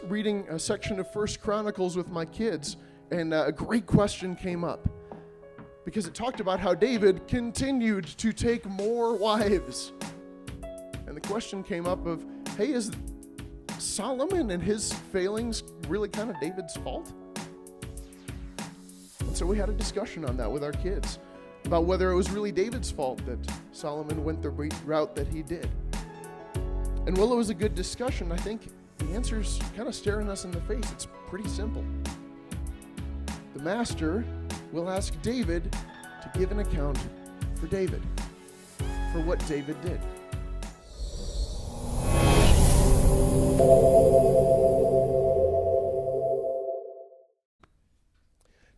Reading a section of First Chronicles with my kids, and a great question came up because it talked about how David continued to take more wives. And the question came up of, hey, is Solomon and his failings really kind of David's fault? And so we had a discussion on that with our kids about whether it was really David's fault that Solomon went the route that he did. And while it was a good discussion, I think the answer's kind of staring us in the face. It's pretty simple. The master will ask David to give an account for David, for what David did.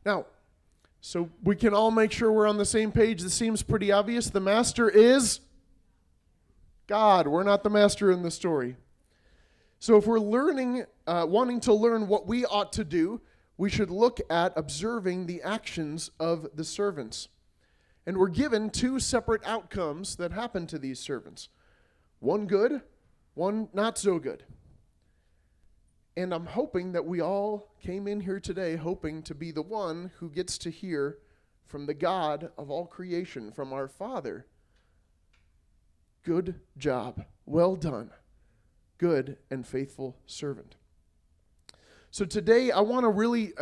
Now, so we can all make sure we're on the same page. This seems pretty obvious. The master is God. We're not the master in the story. So if we're wanting to learn what we ought to do, we should look at observing the actions of the servants. And we're given two separate outcomes that happen to these servants. One good, one not so good. And I'm hoping that we all came in here today hoping to be the one who gets to hear from the God of all creation, from our Father, good job, well done, good and faithful servant. So today I want to really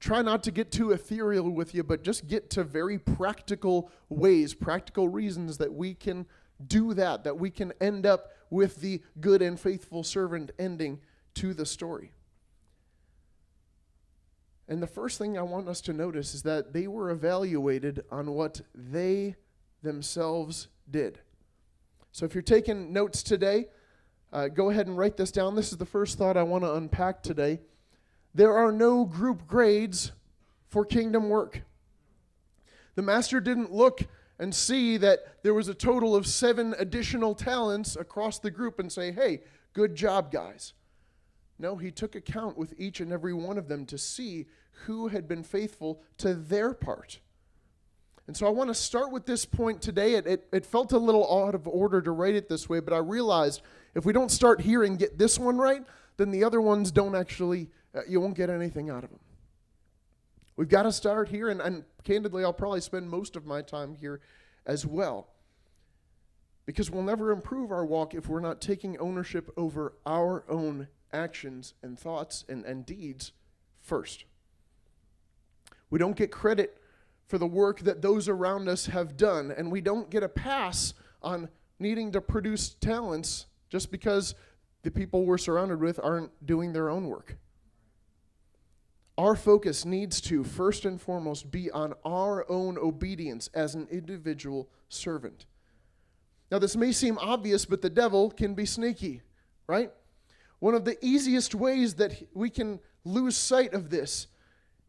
try not to get too ethereal with you, but just get to very practical ways, practical reasons that we can do that we can end up with the good and faithful servant ending to the story. And the first thing I want us to notice is that they were evaluated on what they themselves did. So if you're taking notes today, go ahead and write this down. This is the first thought I want to unpack today. There are no group grades for kingdom work. The master didn't look and see that there was a total of 7 additional talents across the group and say, hey, good job, guys. No, he took account with each and every one of them to see who had been faithful to their part. And so I want to start with this point today. It felt a little out of order to write it this way, but I realized if we don't start here and get this one right, then the other ones don't actually, you won't get anything out of them. We've got to start here, and candidly, I'll probably spend most of my time here as well. Because we'll never improve our walk if we're not taking ownership over our own actions and thoughts and deeds first. We don't get credit for the work that those around us have done, and we don't get a pass on needing to produce talents just because the people we're surrounded with aren't doing their own work. Our focus needs to, first and foremost, be on our own obedience as an individual servant. Now, this may seem obvious, but the devil can be sneaky, right? One of the easiest ways that we can lose sight of this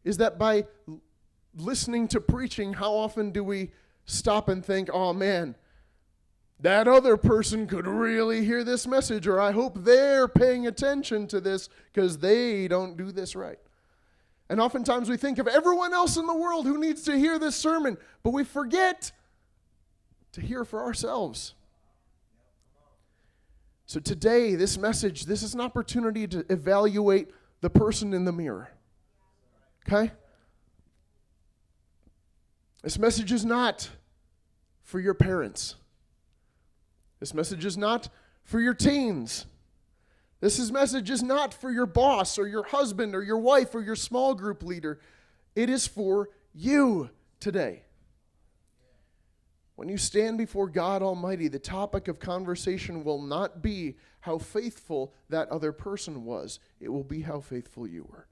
is that by listening to preaching, how often do we stop and think, oh man, that other person could really hear this message, or I hope they're paying attention to this because they don't do this right. And oftentimes we think of everyone else in the world who needs to hear this sermon, but we forget to hear for ourselves. So today, this message, this is an opportunity to evaluate the person in the mirror. Okay? This message is not for your parents. This message is not for your teens. This message is not for your boss or your husband or your wife or your small group leader. It is for you today. When you stand before God Almighty, the topic of conversation will not be how faithful that other person was. It will be how faithful you were.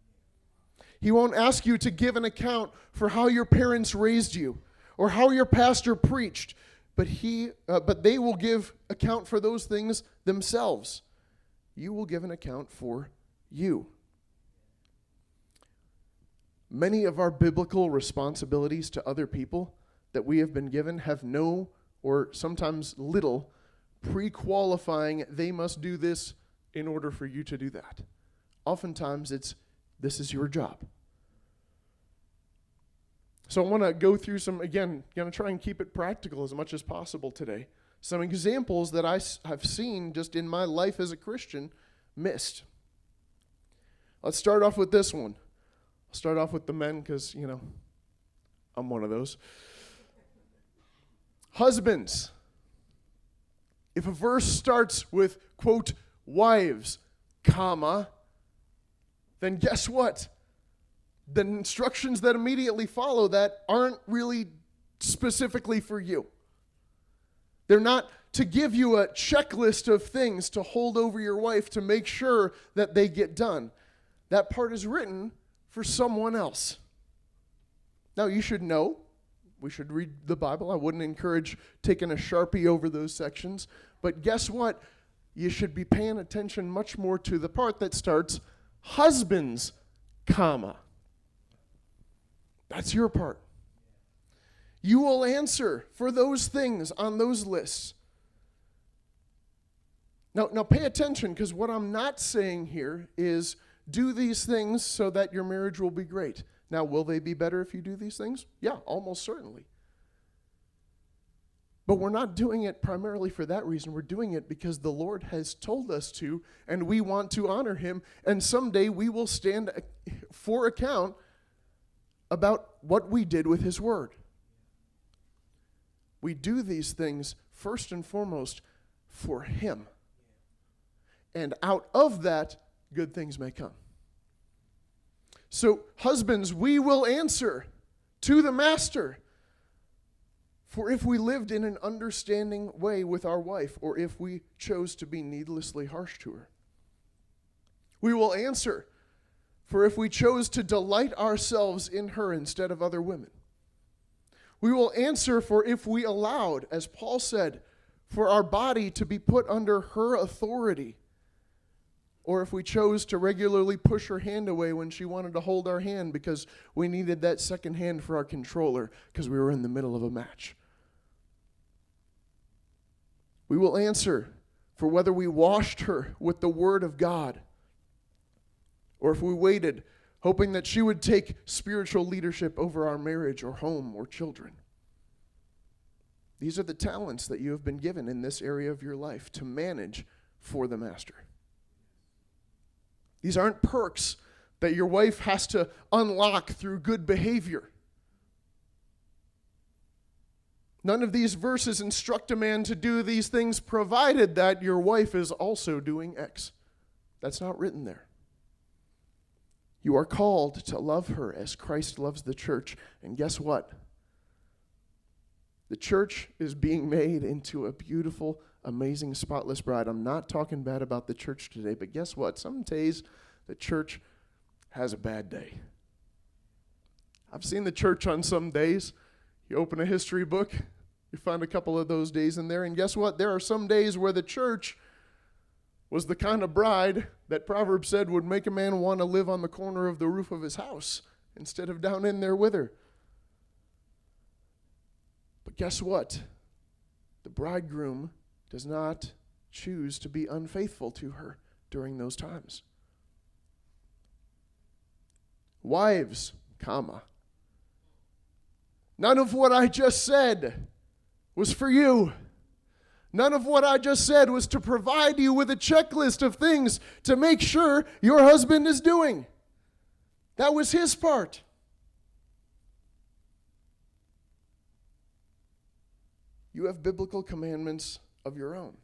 He won't ask you to give an account for how your parents raised you or how your pastor preached, but they will give account for those things themselves. You will give an account for you. Many of our biblical responsibilities to other people that we have been given have no, or sometimes little, pre-qualifying, they must do this in order for you to do that. Oftentimes it's, this is your job. So I want to go through some, again, going to try and keep it practical as much as possible today. Some examples that I have seen just in my life as a Christian missed. Let's start off with this one. I'll start off with the men because, I'm one of those. Husbands, if a verse starts with, quote, wives, comma, then guess what? The instructions that immediately follow that aren't really specifically for you. They're not to give you a checklist of things to hold over your wife to make sure that they get done. That part is written for someone else. Now, you should know. We should read the Bible. I wouldn't encourage taking a Sharpie over those sections. But guess what? You should be paying attention much more to the part that starts, husbands, comma. That's your part. You will answer for those things on those lists. Now pay attention, because what I'm not saying here is do these things so that your marriage will be great. Now, will they be better if you do these things? Yeah, almost certainly. But we're not doing it primarily for that reason. We're doing it because the Lord has told us to, and we want to honor him, and someday we will stand for account about what we did with his word. We do these things first and foremost for him. And out of that, good things may come. So, husbands, we will answer to the master. For if we lived in an understanding way with our wife, or if we chose to be needlessly harsh to her, we will answer. For if we chose to delight ourselves in her instead of other women, we will answer. For if we allowed, as Paul said, for our body to be put under her authority, or if we chose to regularly push her hand away when she wanted to hold our hand because we needed that second hand for our controller because we were in the middle of a match. We will answer for whether we washed her with the word of God, or if we waited, hoping that she would take spiritual leadership over our marriage or home or children. These are the talents that you have been given in this area of your life to manage for the master. These aren't perks that your wife has to unlock through good behavior. None of these verses instruct a man to do these things provided that your wife is also doing X. That's not written there. You are called to love her as Christ loves the church. And guess what? The church is being made into a beautiful, amazing, spotless bride. I'm not talking bad about the church today, but guess what? Some days the church has a bad day. I've seen the church on some days. You open a history book, you find a couple of those days in there, and guess what? There are some days where the church was the kind of bride that Proverbs said would make a man want to live on the corner of the roof of his house instead of down in there with her. But guess what? The bridegroom does not choose to be unfaithful to her during those times. Wives, comma. None of what I just said was for you. None of what I just said was to provide you with a checklist of things to make sure your husband is doing. That was his part. You have biblical commandments of your own.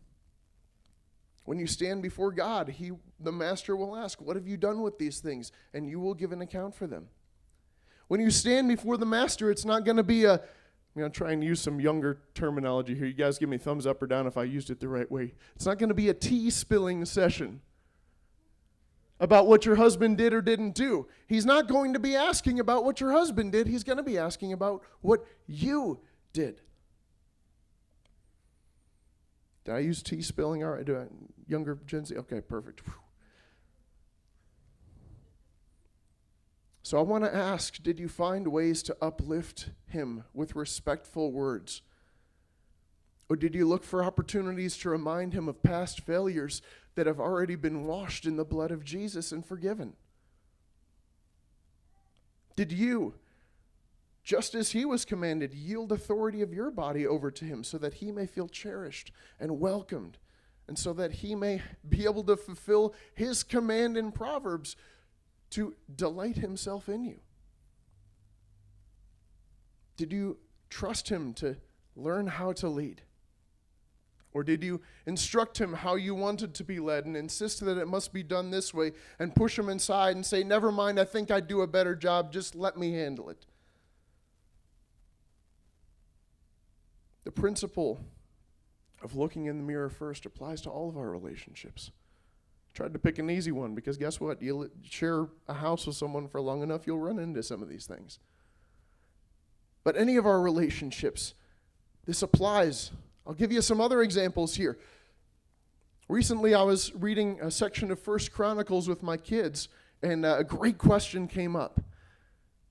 When you stand before God, the master will ask, what have you done with these things? And you will give an account for them. When you stand before the master, it's not going to be I'm going to try and use some younger terminology here. You guys give me thumbs up or down if I used it the right way. It's not going to be a tea spilling session about what your husband did or didn't do. He's not going to be asking about what your husband did. He's going to be asking about what you did. Did I use tea spilling? All right, younger Gen Z? Okay, perfect. Whew. So I want to ask, did you find ways to uplift him with respectful words? Or did you look for opportunities to remind him of past failures that have already been washed in the blood of Jesus and forgiven? Did you, just as he was commanded, yield authority of your body over to him so that he may feel cherished and welcomed, and so that he may be able to fulfill his command in Proverbs to delight himself in you? Did you trust him to learn how to lead? Or did you instruct him how you wanted to be led and insist that it must be done this way and push him inside and say, never mind, I think I'd do a better job, just let me handle it? The principle of looking in the mirror first applies to all of our relationships. I tried to pick an easy one because guess what? You share a house with someone for long enough, you'll run into some of these things. But any of our relationships, this applies. I'll give you some other examples here. Recently, I was reading a section of 1 Chronicles with my kids, and a great question came up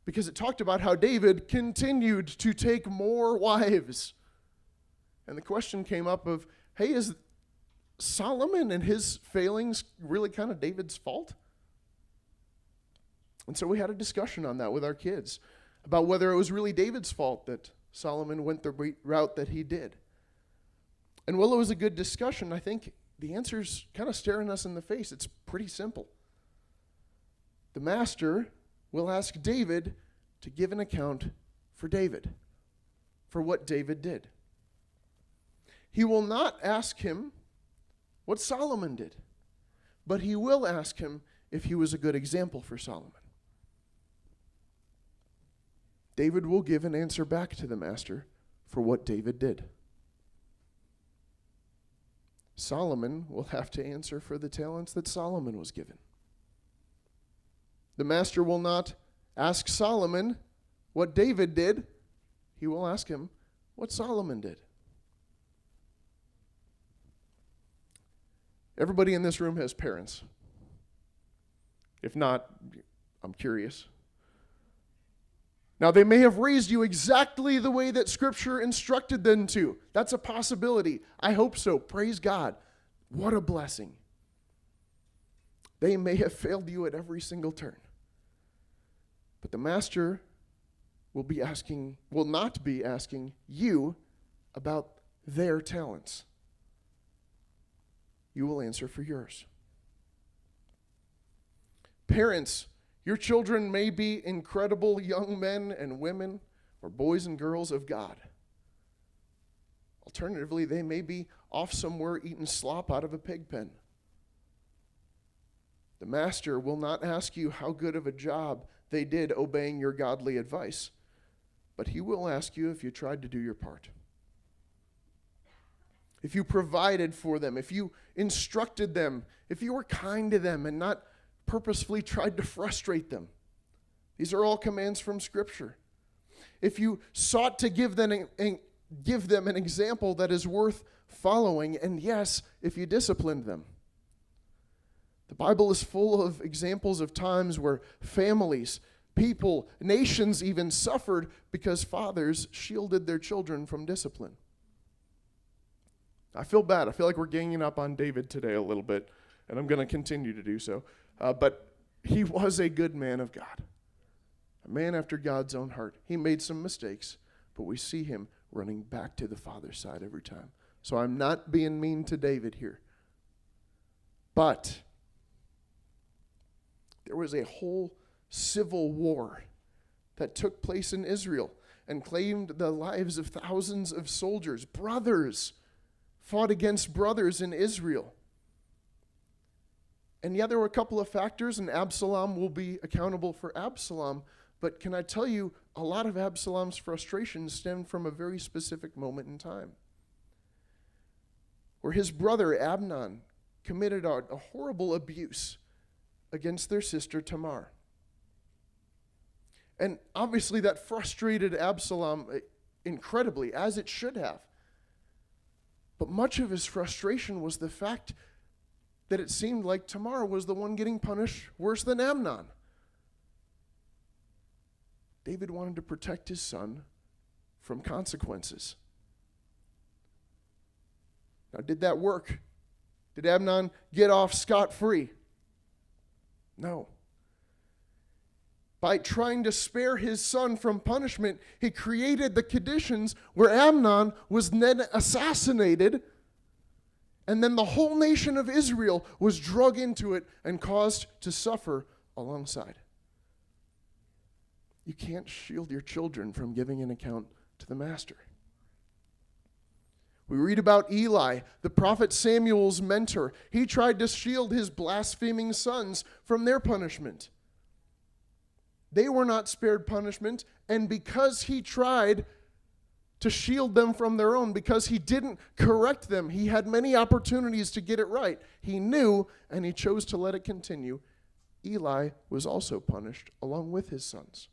because it talked about how David continued to take more wives. And the question came up of, hey, is Solomon and his failings really kind of David's fault? And so we had a discussion on that with our kids about whether it was really David's fault that Solomon went the route that he did. And while it was a good discussion, I think the answer's kind of staring us in the face. It's pretty simple. The master will ask David to give an account for David, for what David did. He will not ask him what Solomon did, but he will ask him if he was a good example for Solomon. David will give an answer back to the master for what David did. Solomon will have to answer for the talents that Solomon was given. The master will not ask Solomon what David did. He will ask him what Solomon did. Everybody in this room has parents. If not, I'm curious. Now, they may have raised you exactly the way that Scripture instructed them to. That's a possibility. I hope so. Praise God. What a blessing. They may have failed you at every single turn. But the master will not be asking you about their talents. You will answer for yours. Parents, your children may be incredible young men and women or boys and girls of God. Alternatively, they may be off somewhere eating slop out of a pig pen. The master will not ask you how good of a job they did obeying your godly advice, but he will ask you if you tried to do your part. If you provided for them, if you instructed them, if you were kind to them and not purposefully tried to frustrate them. These are all commands from Scripture. If you sought to give them an example that is worth following, and yes, if you disciplined them. The Bible is full of examples of times where families, people, nations even suffered because fathers shielded their children from discipline. I feel bad. I feel like we're ganging up on David today a little bit, and I'm going to continue to do so. But he was a good man of God, a man after God's own heart. He made some mistakes, but we see him running back to the Father's side every time. So I'm not being mean to David here. But there was a whole civil war that took place in Israel and claimed the lives of thousands of soldiers. Brothers fought against brothers in Israel. And yeah, there were a couple of factors, and Absalom will be accountable for Absalom. But can I tell you, a lot of Absalom's frustrations stemmed from a very specific moment in time, where his brother Amnon committed a horrible abuse against their sister Tamar. And obviously that frustrated Absalom incredibly, as it should have. But much of his frustration was the fact that it seemed like Tamar was the one getting punished worse than Amnon. David wanted to protect his son from consequences. Now, did that work? Did Amnon get off scot-free? No. By trying to spare his son from punishment, he created the conditions where Amnon was then assassinated, and then the whole nation of Israel was drug into it and caused to suffer alongside. You can't shield your children from giving an account to the master. We read about Eli, the prophet Samuel's mentor. He tried to shield his blaspheming sons from their punishment. They were not spared punishment, and because he tried to shield them from their own, because he didn't correct them, he had many opportunities to get it right. He knew, and he chose to let it continue. Eli was also punished along with his sons.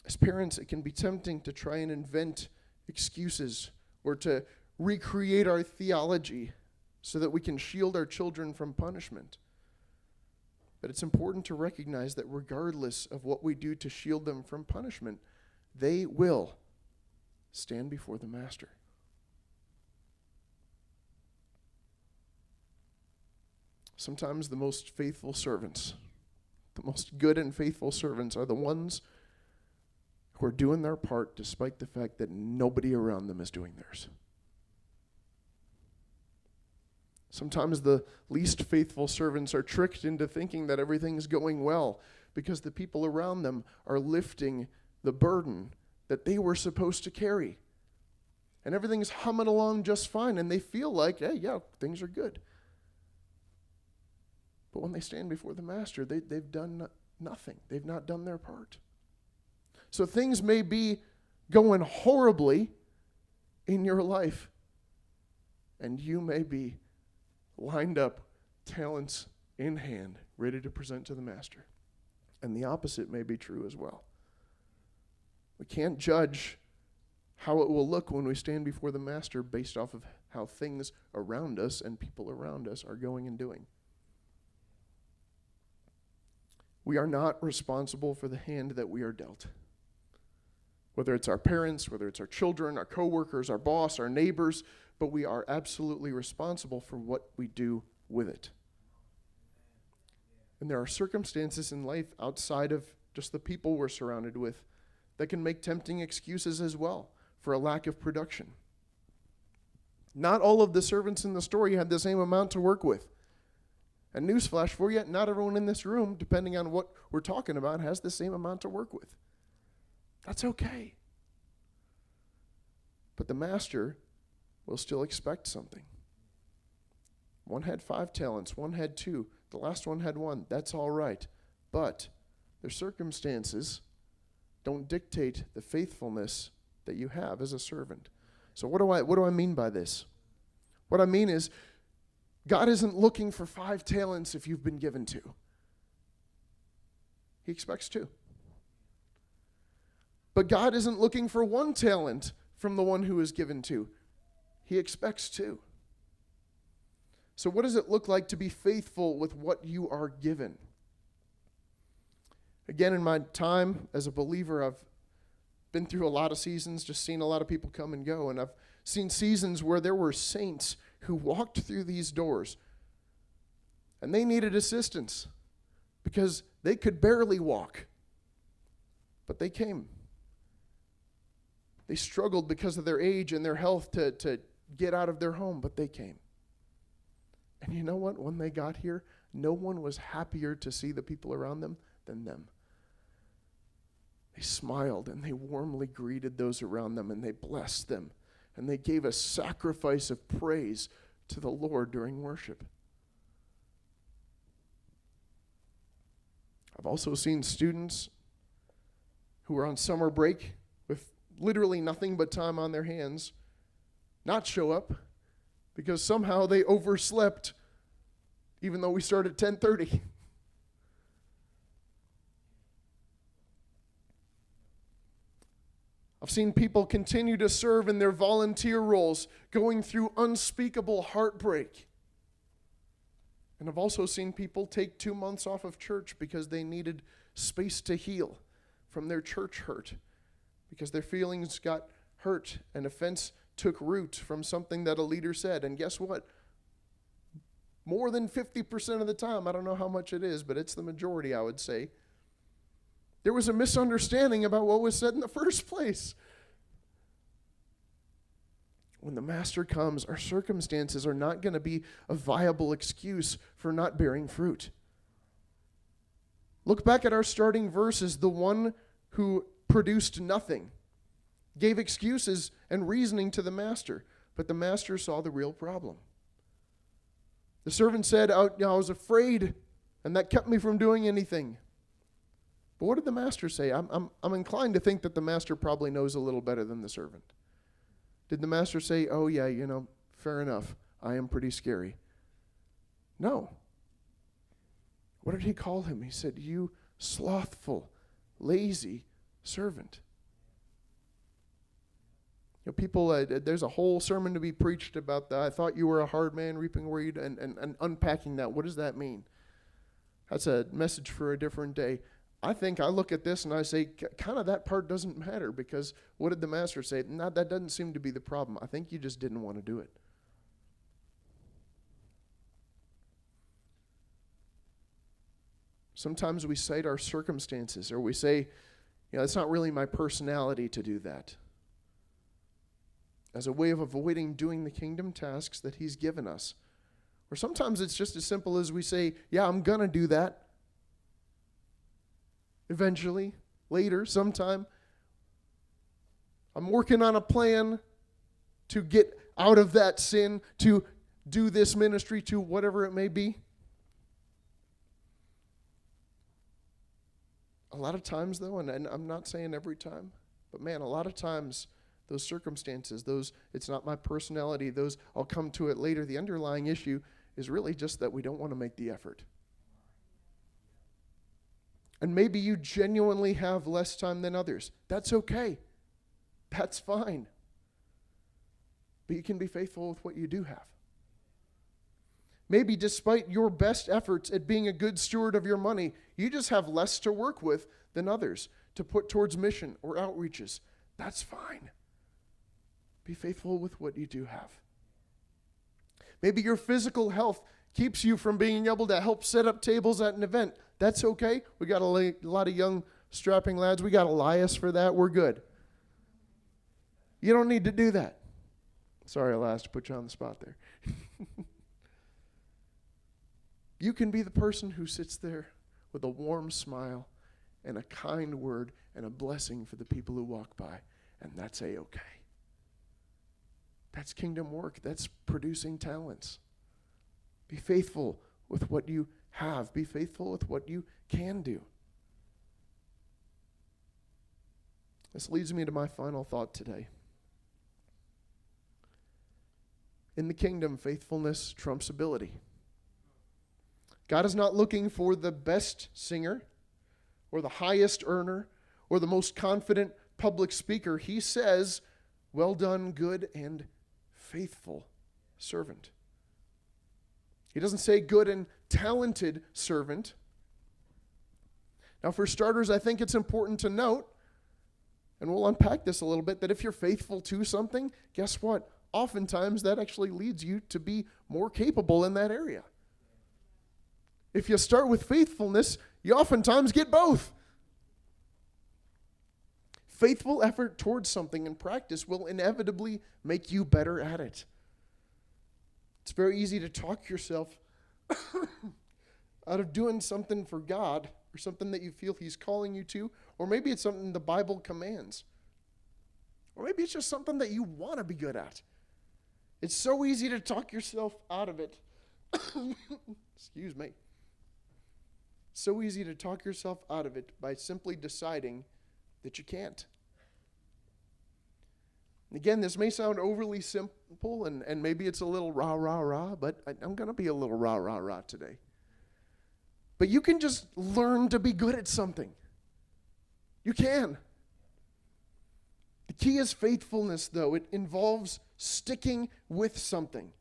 As parents, it can be tempting to try and invent excuses or to recreate our theology so that we can shield our children from punishment. But it's important to recognize that regardless of what we do to shield them from punishment, they will stand before the master. Sometimes the most faithful servants, the most good and faithful servants are the ones who are doing their part despite the fact that nobody around them is doing theirs. Sometimes the least faithful servants are tricked into thinking that everything's going well because the people around them are lifting the burden that they were supposed to carry. And everything's humming along just fine, and they feel like, hey, yeah, things are good. But when they stand before the master, they've done nothing. They've not done their part. So things may be going horribly in your life, and you may be lined up, talents in hand, ready to present to the master. And the opposite may be true as well. We can't judge how it will look when we stand before the master based off of how things around us and people around us are going and doing. We are not responsible for the hand that we are dealt. Whether it's our parents, whether it's our children, our coworkers, our boss, our neighbors, but we are absolutely responsible for what we do with it. And there are circumstances in life outside of just the people we're surrounded with that can make tempting excuses as well for a lack of production. Not all of the servants in the story had the same amount to work with. And newsflash for you, not everyone in this room, depending on what we're talking about, has the same amount to work with. That's okay. But the master will still expect something. One had 5 talents, one had 2, the last one had 1. That's all right. But their circumstances don't dictate the faithfulness that you have as a servant. So what do I mean by this? What I mean is, God isn't looking for 5 talents if you've been given 2. He expects 2. But God isn't looking for 1 talent from the one who is given 2. He expects 2. So what does it look like to be faithful with what you are given? Again, in my time as a believer, I've been through a lot of seasons, just seen a lot of people come and go, and I've seen seasons where there were saints who walked through these doors, and they needed assistance because they could barely walk, but they came. They struggled because of their age and their health to get out of their home, but they came. And you know what? When they got here, no one was happier to see the people around them than them. They smiled and they warmly greeted those around them and they blessed them. And they gave a sacrifice of praise to the Lord during worship. I've also seen students who were on summer break with literally nothing but time on their hands not show up because somehow they overslept even though we start at 10:30. I've seen people continue to serve in their volunteer roles, going through unspeakable heartbreak. And I've also seen people take 2 months off of church because they needed space to heal from their church hurt, because their feelings got hurt and offense took root from something that a leader said. And guess what? More than 50% of the time, I don't know how much it is, but it's the majority, I would say, there was a misunderstanding about what was said in the first place. when the master comes, our circumstances are not going to be a viable excuse for not bearing fruit. Look back at our starting verses. The one who produced nothing gave excuses and reasoning to the master, but the master saw the real problem. The servant said, I was afraid, and that kept me from doing anything. But what did the master say? I'm inclined to think that the master probably knows a little better than the servant. Did the master say, oh yeah, fair enough, I am pretty scary? No. What did he call him? He said, you slothful, lazy servant. People, there's a whole sermon to be preached about that. I thought you were a hard man reaping where you'd, and unpacking that. What does that mean? That's a message for a different day. I think I look at this and I say, kind of that part doesn't matter, because what did the master say? No, that doesn't seem to be the problem. I think you just didn't want to do it. Sometimes we cite our circumstances, or we say, it's not really my personality to do that, as a way of avoiding doing the kingdom tasks that he's given us. Or sometimes it's just as simple as we say, yeah, I'm going to do that. Eventually, later, sometime. I'm working on a plan to get out of that sin, to do this ministry, to whatever it may be. A lot of times, though, and I'm not saying every time, but man, a lot of times, those circumstances, it's not my personality, I'll come to it later. The underlying issue is really just that we don't want to make the effort. And maybe you genuinely have less time than others. That's okay. That's fine. But you can be faithful with what you do have. Maybe despite your best efforts at being a good steward of your money, you just have less to work with than others to put towards mission or outreaches. That's fine. Be faithful with what you do have. Maybe your physical health keeps you from being able to help set up tables at an event. That's okay. We got a lot of young, strapping lads. We got Elias for that. We're good. You don't need to do that. Sorry, Elias, to put you on the spot there. You can be the person who sits there with a warm smile and a kind word and a blessing for the people who walk by, and that's A-okay. That's kingdom work. That's producing talents. Be faithful with what you have. Be faithful with what you can do. This leads me to my final thought today. In the kingdom, faithfulness trumps ability. God is not looking for the best singer or the highest earner or the most confident public speaker. He says, well done, good and faithful servant. He doesn't say good and talented servant. Now, for starters, I think it's important to note, and we'll unpack this a little bit, that if you're faithful to something, guess what? Oftentimes that actually leads you to be more capable in that area. If you start with faithfulness, you oftentimes get both. Faithful effort towards something in practice will inevitably make you better at it. It's very easy to talk yourself out of doing something for God, or something that you feel he's calling you to, or maybe it's something the Bible commands. Or maybe it's just something that you want to be good at. It's so easy to talk yourself out of it. Excuse me. So easy to talk yourself out of it by simply deciding that you can't. Again, this may sound overly simple, and maybe it's a little rah, but I'm going to be a little rah today. But you can just learn to be good at something. You can. The key is faithfulness, though. It involves sticking with something.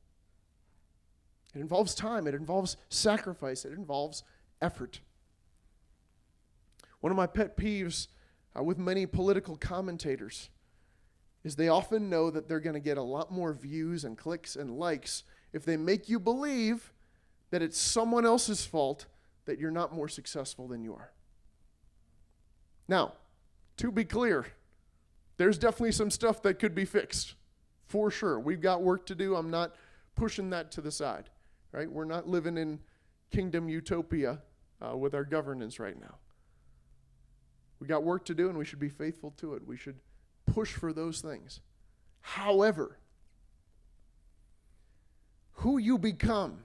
It involves time. It involves sacrifice. It involves effort. One of my pet peeves with many political commentators is they often know that they're going to get a lot more views and clicks and likes if they make you believe that it's someone else's fault that you're not more successful than you are. Now, to be clear, there's definitely some stuff that could be fixed, for sure. We've got work to do. I'm not pushing that to the side, right? We're not living in kingdom utopia with our governance right now. We got work to do, and we should be faithful to it. We should push for those things. However, who you become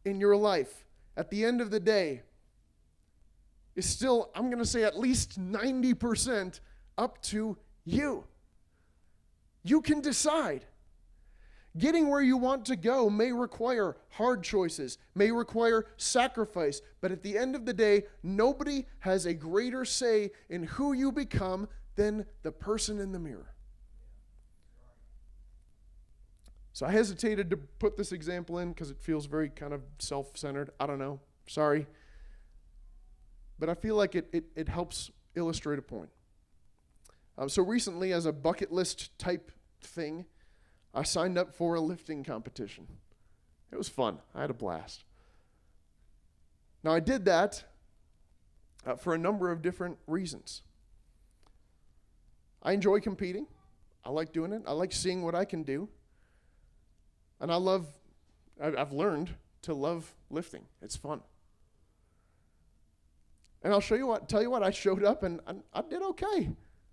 in your life at the end of the day is still, I'm going to say, at least 90% up to you. You can decide. Getting where you want to go may require hard choices, may require sacrifice, but at the end of the day, nobody has a greater say in who you become than the person in the mirror. So I hesitated to put this example in because it feels very kind of self-centered. I don't know. Sorry. But I feel like it helps illustrate a point. So recently, as a bucket list type thing, I signed up for a lifting competition. It was fun. I had a blast. Now, I did that for a number of different reasons. I enjoy competing. I like doing it. I like seeing what I can do. And I've learned to love lifting. It's fun. And tell you what, I showed up and I did okay.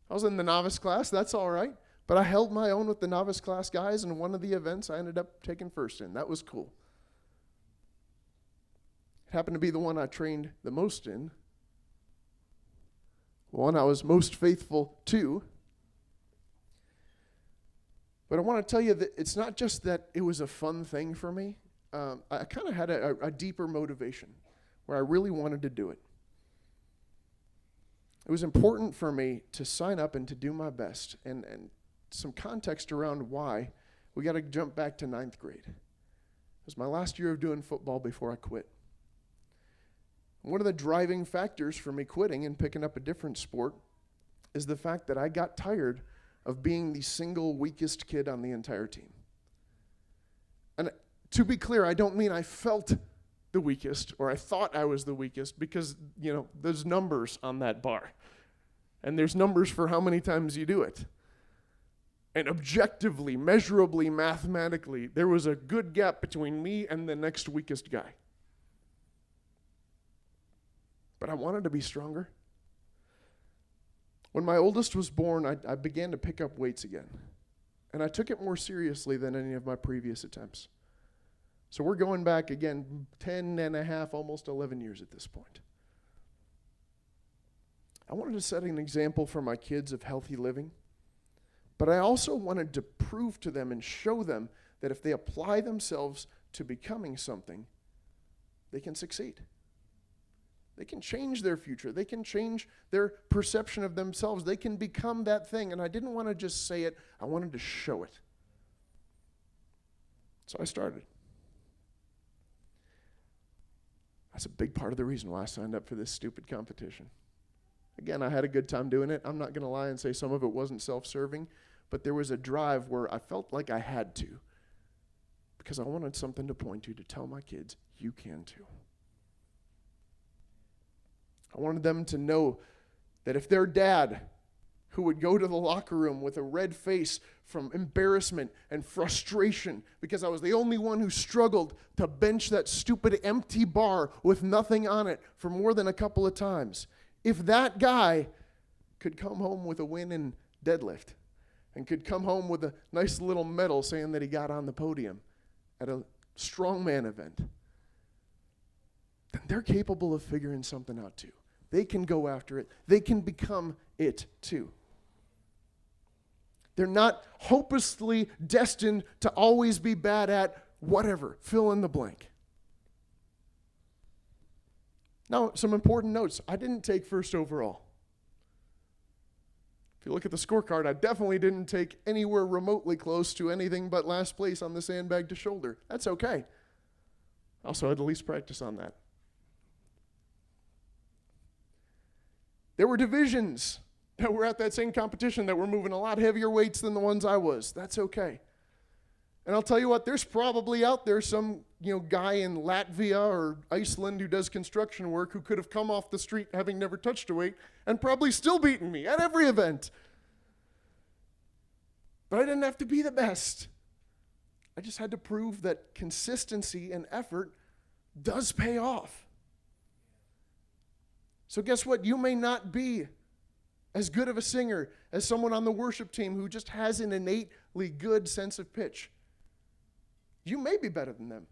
I was in the novice class. That's all right. But I held my own with the novice class guys, and one of the events I ended up taking first in. That was cool. It happened to be the one I trained the most in, the one I was most faithful to. But I want to tell you that it's not just that it was a fun thing for me. I kind of had a deeper motivation where I really wanted to do it. It was important for me to sign up and to do my best. And some context around why, we got to jump back to 9th grade. It was my last year of doing football before I quit. One of the driving factors for me quitting and picking up a different sport is the fact that I got tired of being the single weakest kid on the entire team. And to be clear, I don't mean I felt the weakest or I thought I was the weakest, because, there's numbers on that bar. And there's numbers for how many times you do it. And objectively, measurably, mathematically, there was a good gap between me and the next weakest guy. But I wanted to be stronger. When my oldest was born, I began to pick up weights again. And I took it more seriously than any of my previous attempts. So we're going back again 10 and a half, almost 11 years at this point. I wanted to set an example for my kids of healthy living. But I also wanted to prove to them and show them that if they apply themselves to becoming something, they can succeed. They can change their future. They can change their perception of themselves. They can become that thing. And I didn't want to just say it. I wanted to show it. So I started. That's a big part of the reason why I signed up for this stupid competition. Again, I had a good time doing it. I'm not going to lie and say some of it wasn't self-serving. But there was a drive where I felt like I had to, because I wanted something to point to tell my kids, you can too. I wanted them to know that if their dad, who would go to the locker room with a red face from embarrassment and frustration because I was the only one who struggled to bench that stupid empty bar with nothing on it for more than a couple of times, if that guy could come home with a win in deadlift, and could come home with a nice little medal saying that he got on the podium at a strongman event, then they're capable of figuring something out too. They can go after it. They can become it too. They're not hopelessly destined to always be bad at whatever, fill in the blank. Now, some important notes. I didn't take first overall. If you look at the scorecard, I definitely didn't take anywhere remotely close to anything but last place on the sandbag to shoulder. That's okay. Also, I had the least practice on that. There were divisions that were at that same competition that were moving a lot heavier weights than the ones I was. That's okay. And I'll tell you what, there's probably out there some guy in Latvia or Iceland who does construction work who could have come off the street having never touched a weight and probably still beaten me at every event. But I didn't have to be the best. I just had to prove that consistency and effort does pay off. So guess what? You may not be as good of a singer as someone on the worship team who just has an innately good sense of pitch. You may be better than them.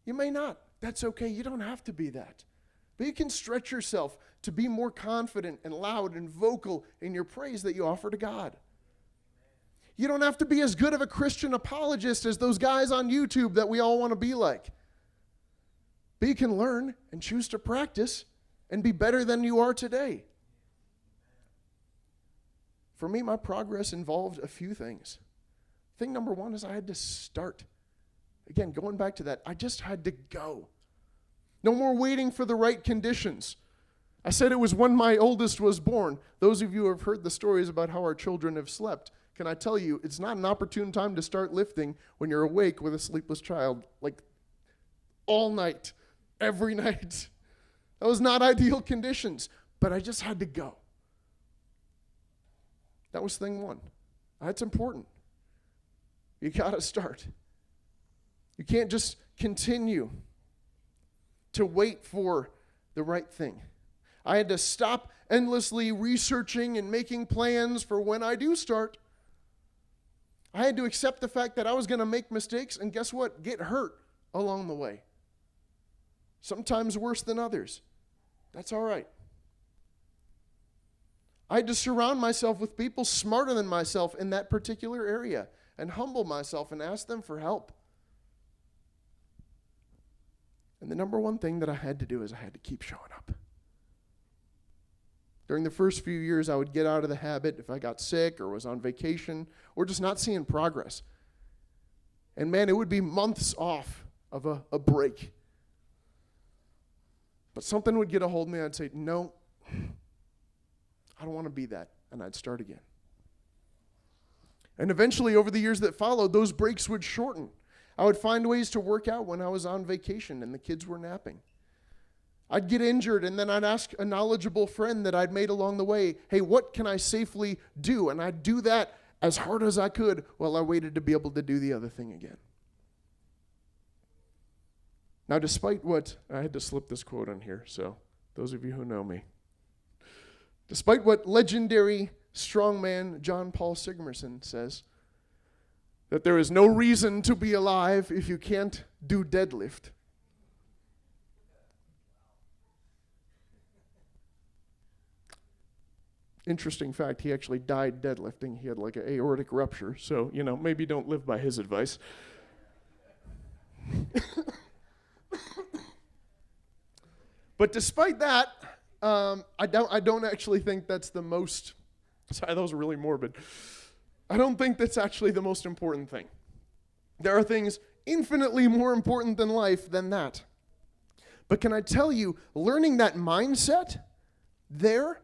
You may not. That's okay. You don't have to be that. But you can stretch yourself to be more confident and loud and vocal in your praise that you offer to God. You don't have to be as good of a Christian apologist as those guys on YouTube that we all want to be like. But you can learn and choose to practice and be better than you are today. For me, my progress involved a few things. Thing number one is I had to start. Again, going back to that, I just had to go. No more waiting for the right conditions. I said it was when my oldest was born. Those of you who have heard the stories about how our children have slept, can I tell you, it's not an opportune time to start lifting when you're awake with a sleepless child, like all night, every night. That was not ideal conditions, but I just had to go. That was thing one. That's important. You got to start. You can't just continue to wait for the right thing. I had to stop endlessly researching and making plans for when I do start. I had to accept the fact that I was going to make mistakes and guess what? Get hurt along the way. Sometimes worse than others. That's all right. I had to surround myself with people smarter than myself in that particular area and humble myself and ask them for help. And the number one thing that I had to do is I had to keep showing up. During the first few years, I would get out of the habit if I got sick or was on vacation or just not seeing progress. And man, it would be months off of a break. But something would get a hold of me and I'd say, no, I don't want to be that. And I'd start again. And eventually, over the years that followed, those breaks would shorten. I would find ways to work out when I was on vacation and the kids were napping. I'd get injured and then I'd ask a knowledgeable friend that I'd made along the way, hey, what can I safely do? And I'd do that as hard as I could while I waited to be able to do the other thing again. Now, despite what, I had to slip this quote on here, so those of you who know me. Despite what legendary strongman John Paul Sigmarsson says, that there is no reason to be alive if you can't do deadlift. Interesting fact, he actually died deadlifting. He had like an aortic rupture, so, maybe don't live by his advice. But despite that, I don't actually think that's the most, sorry, that was really morbid. I don't think that's actually the most important thing. There are things infinitely more important than life than that. But can I tell you, learning that mindset there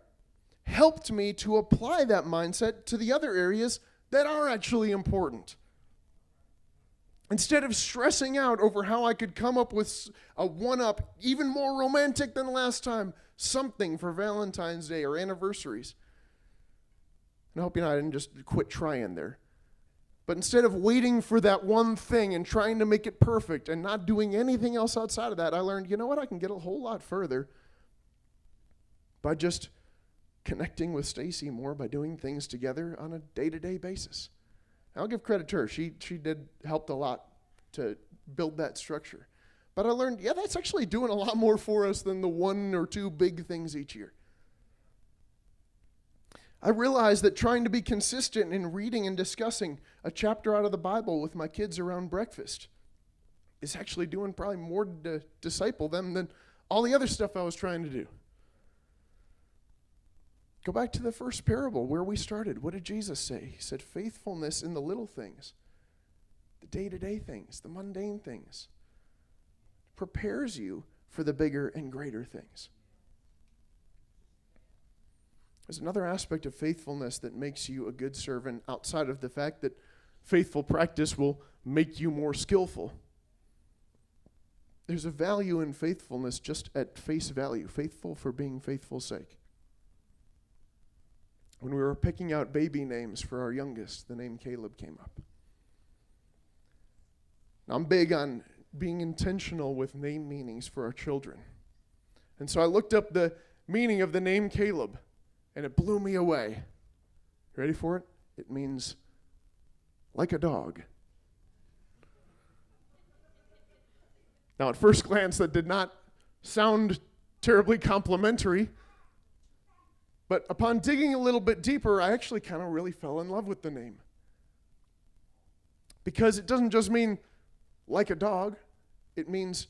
helped me to apply that mindset to the other areas that are actually important. Instead of stressing out over how I could come up with a one-up, even more romantic than last time, something for Valentine's Day or anniversaries. And I hope I didn't just quit trying there. But instead of waiting for that one thing and trying to make it perfect and not doing anything else outside of that, I learned, I can get a whole lot further by just connecting with Stacy more, by doing things together on a day-to-day basis. And I'll give credit to her. She helped a lot to build that structure. But I learned, that's actually doing a lot more for us than the one or two big things each year. I realized that trying to be consistent in reading and discussing a chapter out of the Bible with my kids around breakfast is actually doing probably more to disciple them than all the other stuff I was trying to do. Go back to the first parable where we started. What did Jesus say? He said, faithfulness in the little things, the day-to-day things, the mundane things, prepares you for the bigger and greater things. There's another aspect of faithfulness that makes you a good servant outside of the fact that faithful practice will make you more skillful. There's a value in faithfulness just at face value, faithful for being faithful's sake. When we were picking out baby names for our youngest, the name Caleb came up. Now, I'm big on being intentional with name meanings for our children. And so I looked up the meaning of the name Caleb, and it blew me away. You ready for it? It means like a dog. Now, at first glance, that did not sound terribly complimentary. But upon digging a little bit deeper, I actually kind of really fell in love with the name. Because it doesn't just mean like a dog. It means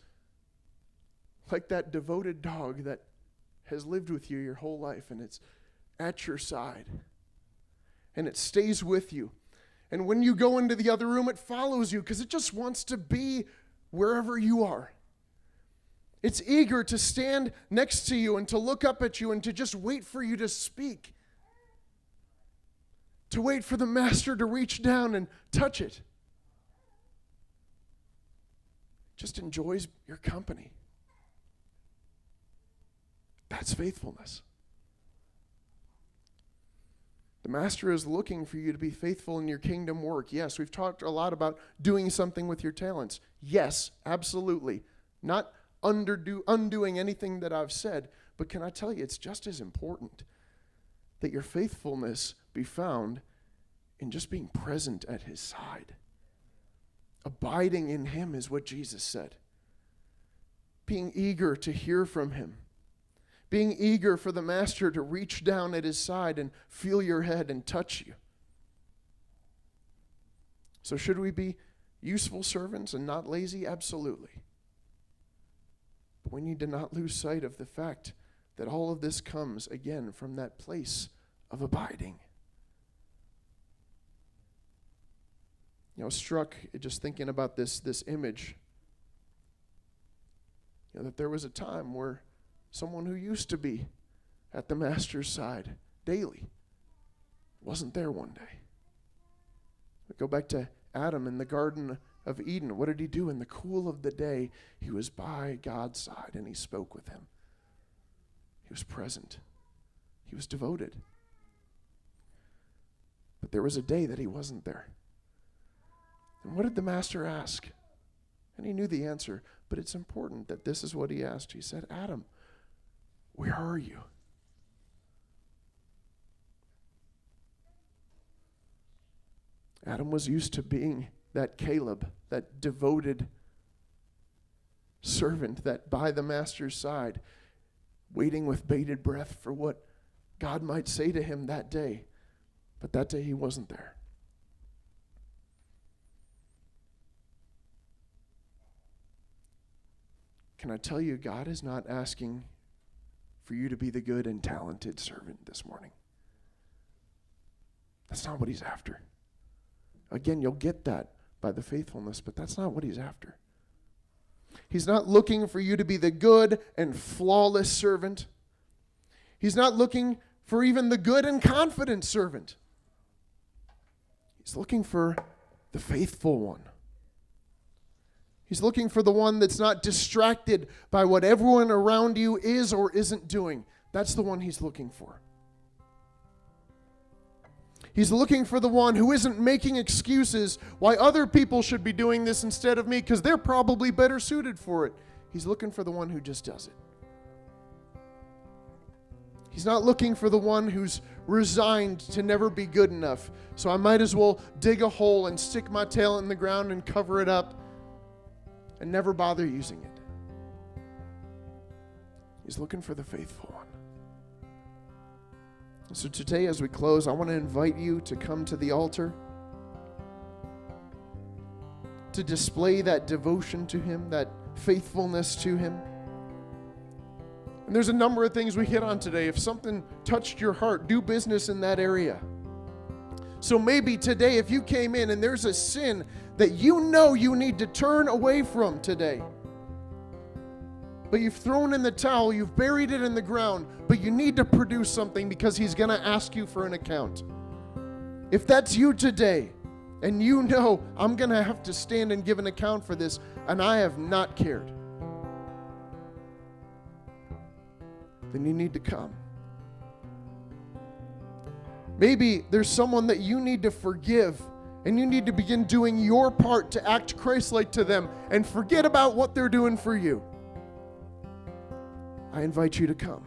like that devoted dog that has lived with you your whole life, and it's at your side. And it stays with you. And when you go into the other room, it follows you because it just wants to be wherever you are. It's eager to stand next to you and to look up at you and to just wait for you to speak. To wait for the master to reach down and touch it. Just enjoys your company. That's faithfulness. The master is looking for you to be faithful in your kingdom work. Yes, we've talked a lot about doing something with your talents. Yes, absolutely. Not undoing anything that I've said, but can I tell you, it's just as important that your faithfulness be found in just being present at his side. Abiding in him is what Jesus said. Being eager to hear from him. Being eager for the master to reach down at his side and feel your head and touch you. So should we be useful servants and not lazy? Absolutely. But we need to not lose sight of the fact that all of this comes, again, from that place of abiding. You know, struck just thinking about this image, you know, that there was a time where someone who used to be at the master's side daily wasn't there one day. We go back to Adam in the Garden of Eden. What did he do? In the cool of the day, he was by God's side and he spoke with him. He was present. He was devoted. But there was a day that he wasn't there. And what did the master ask? And he knew the answer, but it's important that this is what he asked. He said, Adam, where are you? Adam was used to being that Caleb, that devoted servant that by the master's side, waiting with bated breath for what God might say to him that day. But that day he wasn't there. Can I tell you, God is not asking for you to be the good and talented servant this morning. That's not what he's after. Again, you'll get that by the faithfulness, but that's not what he's after. He's not looking for you to be the good and flawless servant. He's not looking for even the good and confident servant. He's looking for the faithful one. He's looking for the one that's not distracted by what everyone around you is or isn't doing. That's the one he's looking for. He's looking for the one who isn't making excuses why other people should be doing this instead of me because they're probably better suited for it. He's looking for the one who just does it. He's not looking for the one who's resigned to never be good enough. So I might as well dig a hole and stick my tail in the ground and cover it up and never bother using it. He's looking for the faithful one. So today as we close, I want to invite you to come to the altar to display that devotion to him, that faithfulness to him. And there's a number of things we hit on today. If something touched your heart, do business in that area. So maybe today if you came in and there's a sin that you know you need to turn away from today, but you've thrown in the towel, you've buried it in the ground, but you need to produce something because he's going to ask you for an account. If that's you today, and you know I'm going to have to stand and give an account for this, and I have not cared, then you need to come. Maybe there's someone that you need to forgive, and you need to begin doing your part to act Christ-like to them and forget about what they're doing for you. I invite you to come.